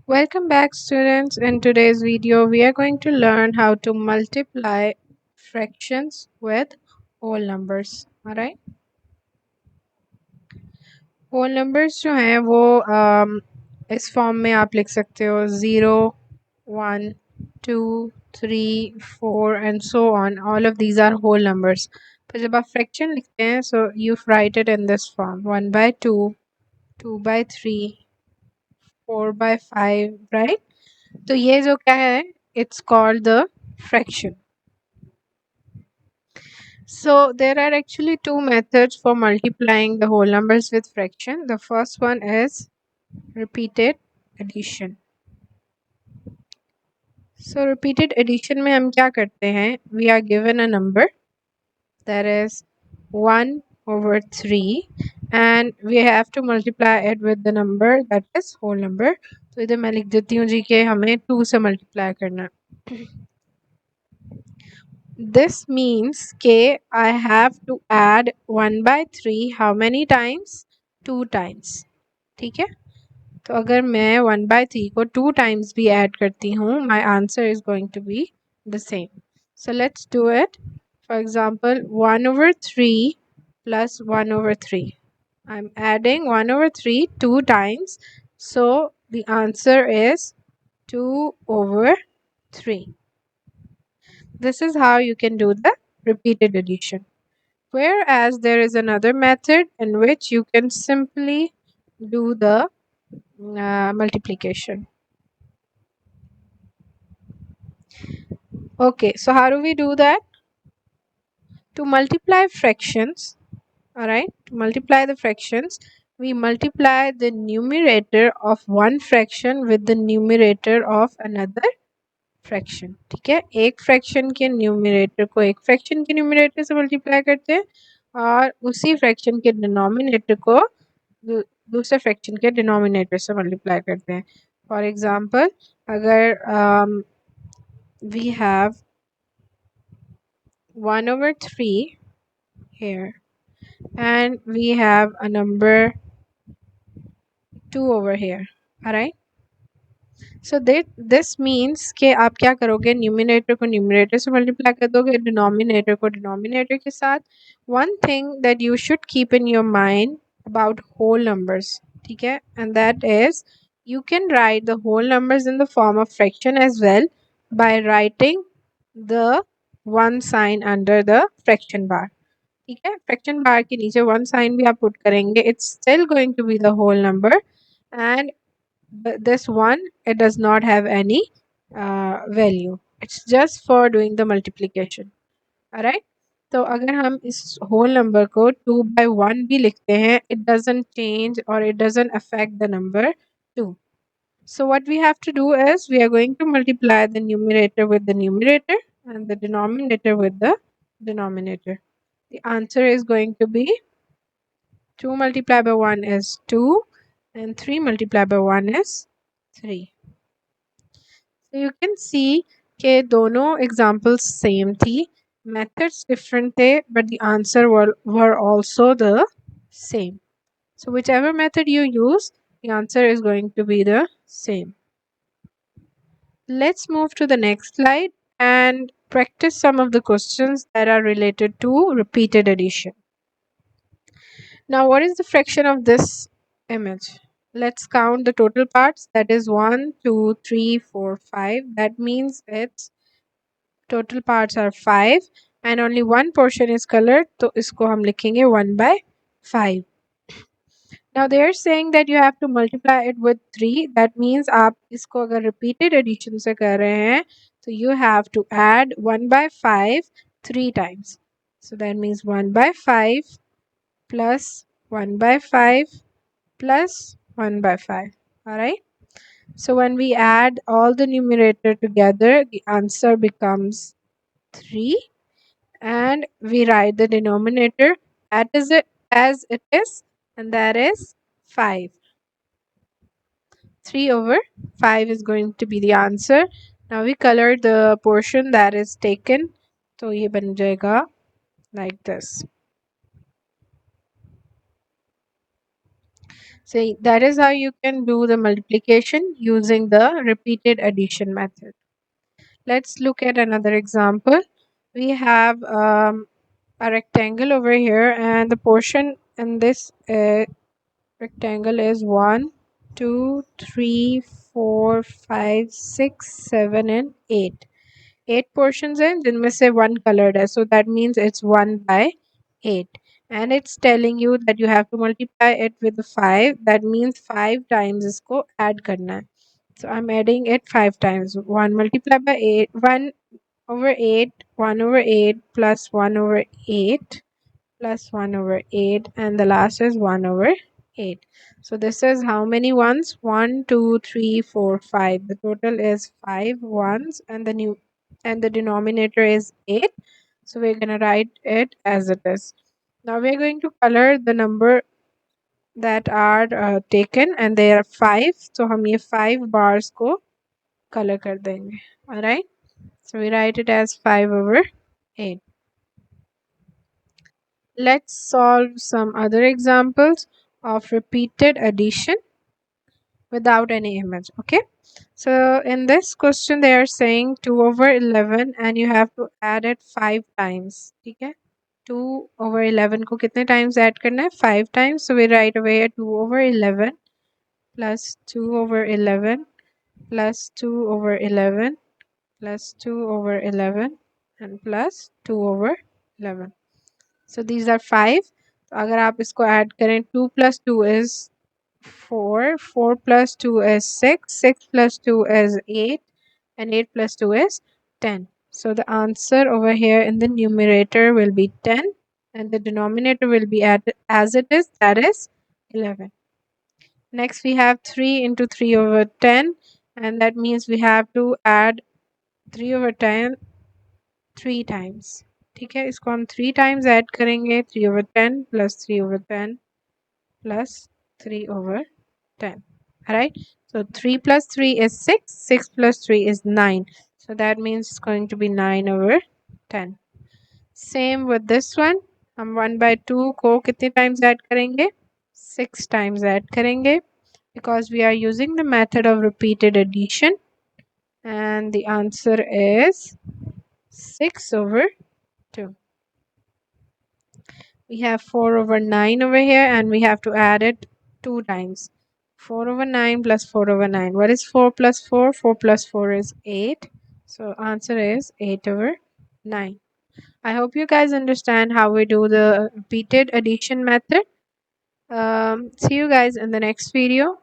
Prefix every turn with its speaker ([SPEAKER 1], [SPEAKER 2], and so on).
[SPEAKER 1] Welcome back, students. In today's video, we are going to learn how to multiply fractions with whole numbers. Alright? Whole numbers जो हैं वो इस form में आप लिख सकते हो 0, 1, 2, 3, 4 and so on. All of these are whole numbers. पर जब आप फ्रैक्शन लिखते हैं, so you write it in this form: 1 by 2, 2 by 3, 4 by 5, right? तो ये जो क्या है, it's called the fraction. So there are actually two methods for multiplying the whole numbers with fraction. The first one is repeated addition. So repeated addition में हम क्या करते हैं? We are given a number that is 1 over 3 and we have to multiply it with the number that is whole number. तो इधर मैं लिख देती हूँ जी कि हमें 2 से multiply करना. This means कि I have to add 1 by 3 how many times? 2 times. ठीक है, तो अगर मैं 1 by 3 को 2 times भी add करती हूँ, my answer is going to be the same. So let's do it. For example, 1 over 3 plus 1 over 3. I'm adding 1 over 3 2 times. So the answer is 2 over 3. This is how you can do the repeated addition. Whereas there is another method in which you can simply do the multiplication. Okay, so how do we do that? To multiply fractions, alright, to multiply the fractions, we multiply the numerator of one fraction with the numerator of another fraction. ठीक है, एक fraction के numerator को एक fraction के numerator से multiply करते हैं और उसी फ्रैक्शन के डिनोमिनेटर को दूसरे फ्रैक्शन के डिनोमिनेटर से मल्टीप्लाई करते हैं. फॉर एग्जांपल, अगर we have 1 over 3 here and we have a number 2 over here. Alright, so this means कि आप क्या करोगे, न्यूमिनेटर को न्यूमिनेटर से मल्टीप्लाई कर दोगे, डिनोमिनेटर को डिनोमिनेटर के साथ. One thing that you should keep in your mind about whole numbers, ठीक है, and that is you can write the whole numbers in the form of fraction as well by writing the one sign under the fraction bar. ठीक है, fraction बार के नीचे one sine भी आप put करेंगे, it's still going to be the whole number and but this one, it does not have any value. It's just for doing the multiplication. Alright, तो अगर हम इस whole number को 2 by 1 भी लिखते हैं, it doesn't change or it doesn't affect the number 2. So what we have to do is we are going to multiply the numerator with the numerator and the denominator with the denominator. The answer is going to be 2 multiplied by 1 is 2 and 3 multiplied by 1 is 3. So you can see कि दोनों examples same थी, methods different थे, but the answer were also the same. So whichever method you use, the answer is going to be the same. Let's move to the next slide and practice some of the questions that are related to repeated addition. Now, what is the fraction of this image? Let's count the total parts. That is 1, 2, 3, 4, 5. That means its total parts are 5 and only one portion is colored. तो इसको हम लिखेंगे 1 by 5. Now they are saying that you have to multiply it with 3. That means आप इसको अगर repeated addition से कर रहे हैं, so you have to add 1 by 5 3 times. So that means 1 by 5 plus 1 by 5 plus 1 by 5. Alright. So when we add all the numerator together, the answer becomes 3 and we write the denominator as it is, and that is 5. 3 over 5 is going to be the answer. Now we color the portion that is taken. So ये बन जाएगा like this. So that is how you can do the multiplication using the repeated addition method. Let's look at another example. We have a rectangle over here, and the portion in this rectangle is 1, 2, 3, 4, 5, 6, 7, and 8. 8 portions हैं जिनमें से one colored है, so that means it's 1 by 8, and it's telling you that you have to multiply it with 5. That means 5 times इसको add करना है. So I'm adding it 5 times. 1 multiplied by 8, 1 over 8, 1 over 8 plus 1 over 8 plus 1 over 8, and the last is 1 over 8. So this is how many ones? 1, 2, 3, 4, 5. The total is 5 ones, and the denominator is 8. So we're going to write it as it is. Now we're going to color the number that are taken, and they are 5. So हम ये 5 bars को color कर देंगे. Alright? So we write it as 5 over 8. Let's solve some other examples of repeated addition without any image. Okay, so in this question they are saying 2 over 11 and you have to add it 5 times. Okay, 2 over 11 को कितने times add करना है? 5 times. So we write away 2 over 11 plus 2 over 11 plus 2 over 11 plus 2 over 11 and plus 2 over 11. So these are 5. तो अगर आप इसको add करें, 2 plus 2 is 4, 4 plus 2 is 6, 6 plus 2 is 8, and 8 plus 2 is 10. So the answer over here in the numerator will be 10, and the denominator will be as it is, that is 11. Next we have 3 into 3 over 10, and that means we have to add 3 over 10 3 times. ठीक है, इसको हम 3 times add करेंगे. 3 over 10 plus 3 over 10 plus 3 over 10. Alright, so 3 plus 3 is 6, 6 plus 3 is 9. So that means it's going to be 9 over 10. Same with this one. हम 1 by 2 को कितने times add करेंगे? 6 times add करेंगे, because we are using the method of repeated addition, and the answer is 6 over 2. We have 4 over 9 over here, and we have to add it 2 times. 4 over 9 plus 4 over 9. What is 4 plus 4? 4 plus 4 is 8. So answer is 8 over 9. I hope you guys understand how we do the repeated addition method. See you guys in the next video.